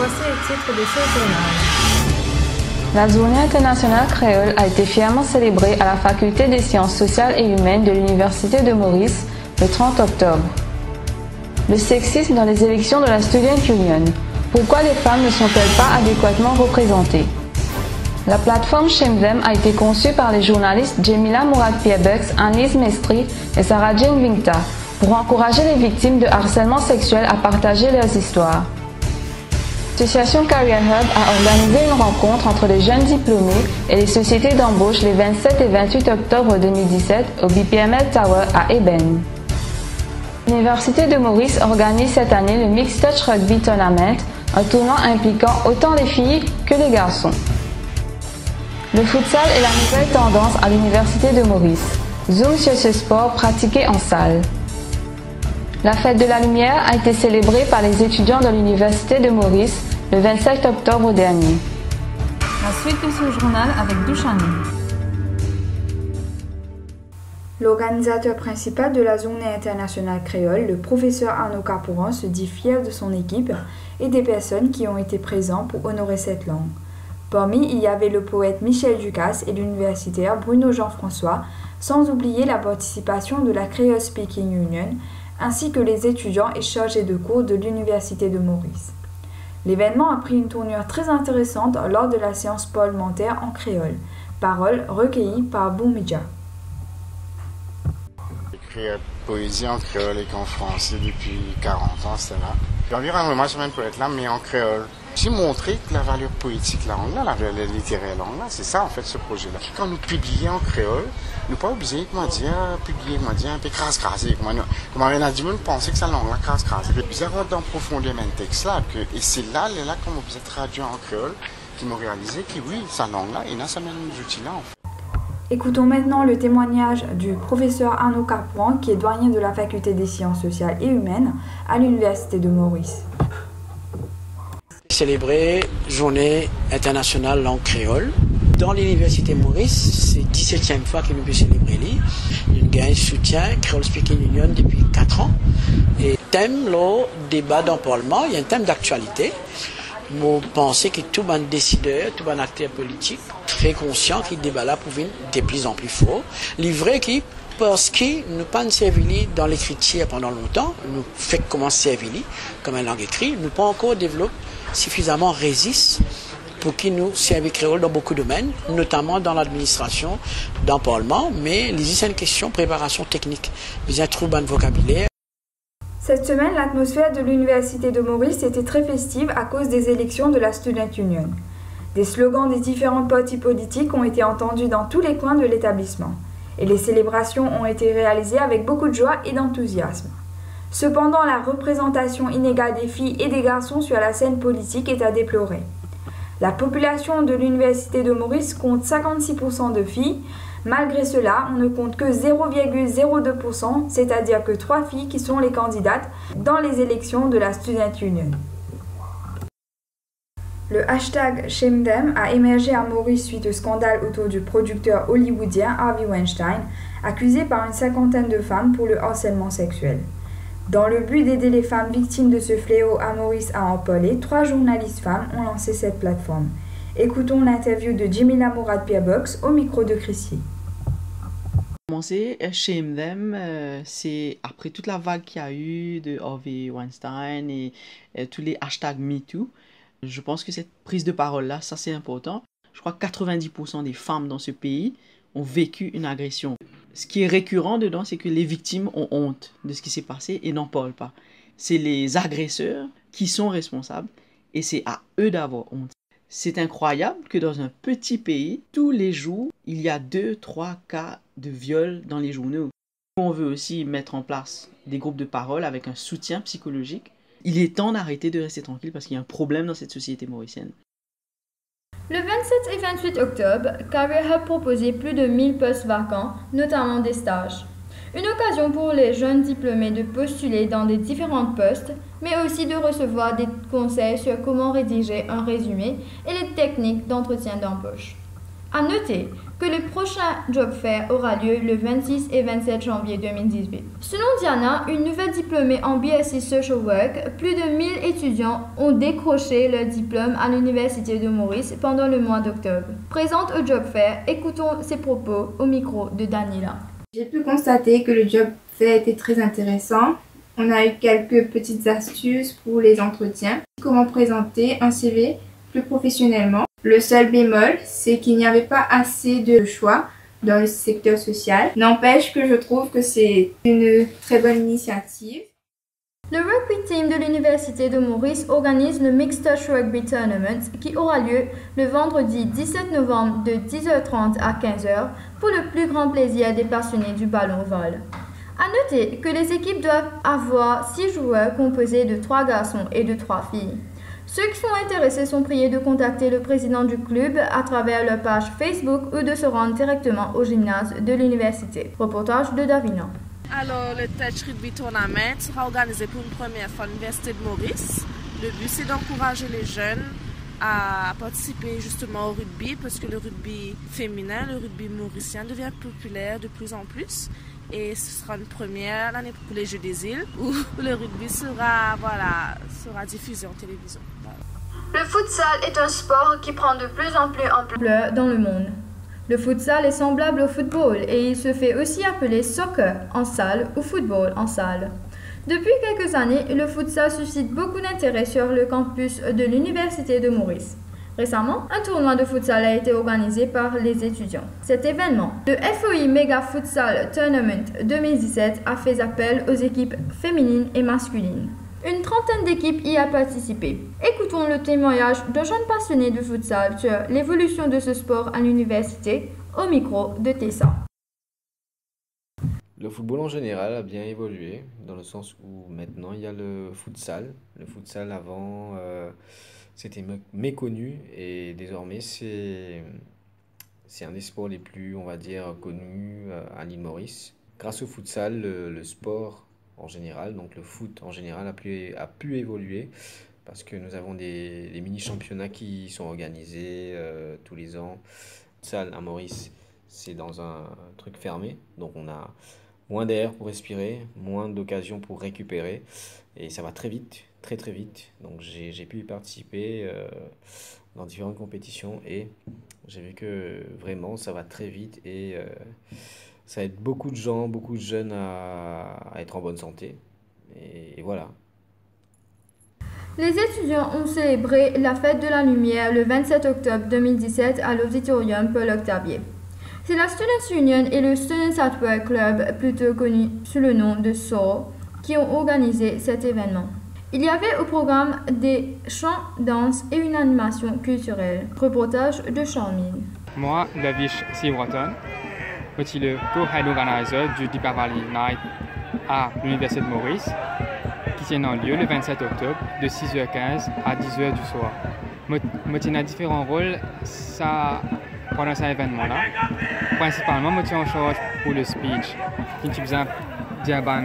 Voici les titres de ce journal. La Journée internationale créole a été fièrement célébrée à la Faculté des sciences sociales et humaines de l'Université de Maurice le 30 octobre. Le sexisme dans les élections de la Student Union. Pourquoi les femmes ne sont-elles pas adéquatement représentées? La plateforme Shame Them a été conçue par les journalistes Jemila Mourad-Pierbux, Annelise Mestri et Sarah Jane Vingta pour encourager les victimes de harcèlement sexuel à partager leurs histoires. L'association Career Hub a organisé une rencontre entre les jeunes diplômés et les sociétés d'embauche les 27 et 28 octobre 2017 au BPML Tower à Eben. L'Université de Maurice organise cette année le Mixed Touch Rugby Tournament, un tournoi impliquant autant les filles que les garçons. Le futsal est la nouvelle tendance à l'Université de Maurice. Zoom sur ce sport pratiqué en salle. La fête de la lumière a été célébrée par les étudiants de l'Université de Maurice le 27 octobre dernier. La suite de ce journal avec Duchani. L'organisateur principal de la Journée internationale créole, le professeur Arnaud Capouran, se dit fier de son équipe et des personnes qui ont été présentes pour honorer cette langue. Parmi, il y avait le poète Michel Ducasse et l'universitaire Bruno Jean-François, sans oublier la participation de la Creole Speaking Union, ainsi que les étudiants et chargés de cours de l'Université de Maurice. L'événement a pris une tournure très intéressante lors de la séance parlementaire en créole. Paroles recueillies par Boumidja. J'écris poésie en créole et en français depuis 40 ans, c'est là. J'ai envie moi je suis un poète là, mais en créole. J'ai montré que la valeur poétique, la langue là, la valeur littéraire, la langue là, c'est ça en fait ce projet-là. Quand nous publions en créole, nous pas obligés de publier un peu crasse-crasse. Comme on a dit, nous pensons que ça langue là, crasse-crasse. Vous avez dans profondeur un texte là, et c'est là qu'on vous a traduit en créole, qui m'ont réalisé que oui, sa langue là, et là, ça mène nos outils là en fait. Écoutons maintenant le témoignage du professeur Arnaud Capouran, qui est doyen de la Faculté des sciences sociales et humaines à l'Université de Maurice. Célébrer Journée internationale langue créole. Dans l'Université Maurice, c'est 17e fois que nous pouvons célébrer. Nous gagnons soutien Creole Speaking Union depuis 4 ans. Et thème, le débat dans le Parlement, il y a un thème d'actualité. Moi, je pense que tout le décideur, tout le acteur politique, très conscient que le débat là pouvait être de plus en plus fort. Livré qui, parce que nous pas servi dans l'écriture pendant longtemps, nous fait commencer servir comme une langue écrite, nous pas encore développé suffisamment résiste pour qu'il nous serve créole dans beaucoup de domaines, notamment dans l'administration, dans le Parlement, mais c'est une question de préparation technique. Vous avez trouvé un vocabulaire. Cette semaine, l'atmosphère de l'Université de Maurice était très festive à cause des élections de la Student Union. Des slogans des différents partis politiques ont été entendus dans tous les coins de l'établissement, et les célébrations ont été réalisées avec beaucoup de joie et d'enthousiasme. Cependant, la représentation inégale des filles et des garçons sur la scène politique est à déplorer. La population de l'Université de Maurice compte 56% de filles. Malgré cela, on ne compte que 0,02%, c'est-à-dire que 3 filles qui sont les candidates dans les élections de la Student Union. Le hashtag #ShameThem a émergé à Maurice suite au scandale autour du producteur hollywoodien Harvey Weinstein, accusé par une 50aine de femmes pour le harcèlement sexuel. Dans le but d'aider les femmes victimes de ce fléau à Maurice à en parler, 3 journalistes femmes ont lancé cette plateforme. Écoutons l'interview de Jemila Mourad-Pierbux au micro de Chrissy. Shame Them, c'est après toute la vague qu'il y a eu de Harvey Weinstein et tous les hashtags MeToo. Je pense que cette prise de parole-là, ça c'est important. Je crois que 90% des femmes dans ce pays ont vécu une agression. Ce qui est récurrent dedans, c'est que les victimes ont honte de ce qui s'est passé et n'en parlent pas. C'est les agresseurs qui sont responsables et c'est à eux d'avoir honte. C'est incroyable que dans un petit pays, tous les jours, il y a 2-3 cas de viol dans les journaux. On veut aussi mettre en place des groupes de parole avec un soutien psychologique. Il est temps d'arrêter de rester tranquille parce qu'il y a un problème dans cette société mauricienne. Le 27 et 28 octobre, Career Hub proposait plus de 1000 postes vacants, notamment des stages. Une occasion pour les jeunes diplômés de postuler dans des différents postes, mais aussi de recevoir des conseils sur comment rédiger un résumé et les techniques d'entretien d'embauche. À noter que le prochain Job Fair aura lieu le 26 et 27 janvier 2018. Selon Diana, une nouvelle diplômée en BSc Social Work, plus de 1000 étudiants ont décroché leur diplôme à l'Université de Maurice pendant le mois d'octobre. Présente au Job Fair, écoutons ses propos au micro de Daniela. J'ai pu constater que le Job Fair était très intéressant. On a eu quelques petites astuces pour les entretiens. Comment présenter un CV plus professionnellement. Le seul bémol, c'est qu'il n'y avait pas assez de choix dans le secteur social. N'empêche que je trouve que c'est une très bonne initiative. Le rugby team de l'Université de Maurice organise le Mixed Touch Rugby Tournament qui aura lieu le vendredi 17 novembre de 10h30 à 15h pour le plus grand plaisir des passionnés du ballon vol. À noter que les équipes doivent avoir 6 joueurs composés de 3 garçons et de 3 filles. Ceux qui sont intéressés sont priés de contacter le président du club à travers leur page Facebook ou de se rendre directement au gymnase de l'université. Reportage de Davina. Alors, le Touch Rugby Tournament sera organisé pour une première fois à l'Université de Maurice. Le but, c'est d'encourager les jeunes à participer justement au rugby parce que le rugby féminin, le rugby mauricien devient populaire de plus en plus. Et ce sera une première l'année pour les Jeux des îles où le rugby sera diffusé en télévision. Voilà. Le futsal est un sport qui prend de plus en plus ampleur dans le monde. Le futsal est semblable au football et il se fait aussi appeler soccer en salle ou football en salle. Depuis quelques années, le futsal suscite beaucoup d'intérêt sur le campus de l'Université de Maurice. Récemment, un tournoi de futsal a été organisé par les étudiants. Cet événement, le FOI Mega Futsal Tournament 2017, a fait appel aux équipes féminines et masculines. Une trentaine d'équipes y a participé. Écoutons le témoignage d'un jeune passionné de futsal sur l'évolution de ce sport à l'université au micro de Tessa. Le football en général a bien évolué dans le sens où maintenant il y a le futsal. Le futsal avant c'était méconnu et désormais c'est un des sports les plus, on va dire, connus à l'île Maurice. Grâce au futsal, le sport en général, donc le foot en général a pu évoluer parce que nous avons des mini-championnats qui sont organisés tous les ans. Le futsal à Maurice, c'est dans un truc fermé, donc on a moins d'air pour respirer, moins d'occasions pour récupérer et ça va très vite, très vite. Donc j'ai pu y participer dans différentes compétitions et j'ai vu que vraiment ça va très vite et ça aide beaucoup de gens, beaucoup de jeunes à être en bonne santé et voilà. Les étudiants ont célébré la fête de la lumière le 27 octobre 2017 à l'auditorium Paul Octavier. C'est la Students' Union et le Students at Work Club, plutôt connu sous le nom de SOAR, qui ont organisé cet événement. Il y avait au programme des chants, danses et une animation culturelle. Reportage de Charmine. Moi, Lavish Sivroton, je suis le co-head organizer du Deepa Valley Night à l'Université de Maurice, qui tient lieu le 27 octobre de 6h15 à 10h du soir. Je tiens différents rôles pendant cet événement-là. Principalement, je suis en charge pour le speech, qui est un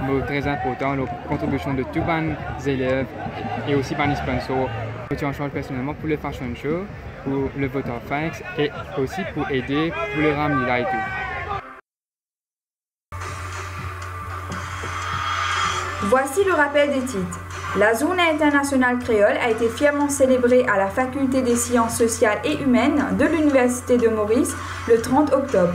mot très important, la contribution de tous les élèves et aussi par les sponsors. Je suis en charge personnellement pour le fashion show, pour le vote of thanks et aussi pour aider pour le Ramlila et tout. Voici le rappel des titres. La Journée internationale créole a été fièrement célébrée à la Faculté des sciences sociales et humaines de l'Université de Maurice le 30 octobre.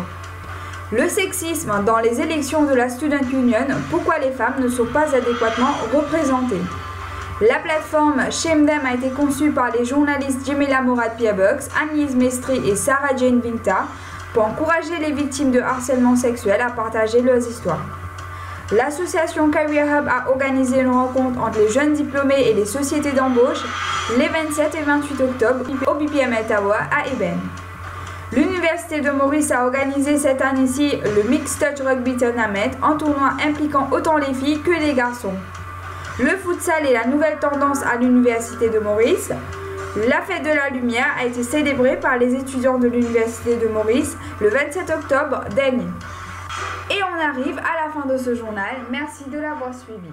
Le sexisme dans les élections de la Student Union, pourquoi les femmes ne sont pas adéquatement représentées. La plateforme Shame Them a été conçue par les journalistes Jemila Morad-Pierbox, Agnès Mestri et Sarah Jane Vinta pour encourager les victimes de harcèlement sexuel à partager leurs histoires. L'association Career Hub a organisé une rencontre entre les jeunes diplômés et les sociétés d'embauche les 27 et 28 octobre au BPML Tower à Eben. L'Université de Maurice a organisé cette année-ci le Mixed Touch Rugby Tournament, un tournoi impliquant autant les filles que les garçons. Le futsal est la nouvelle tendance à l'Université de Maurice. La fête de la lumière a été célébrée par les étudiants de l'Université de Maurice le 27 octobre dernier. Et on arrive à la fin de ce journal. Merci de l'avoir suivi.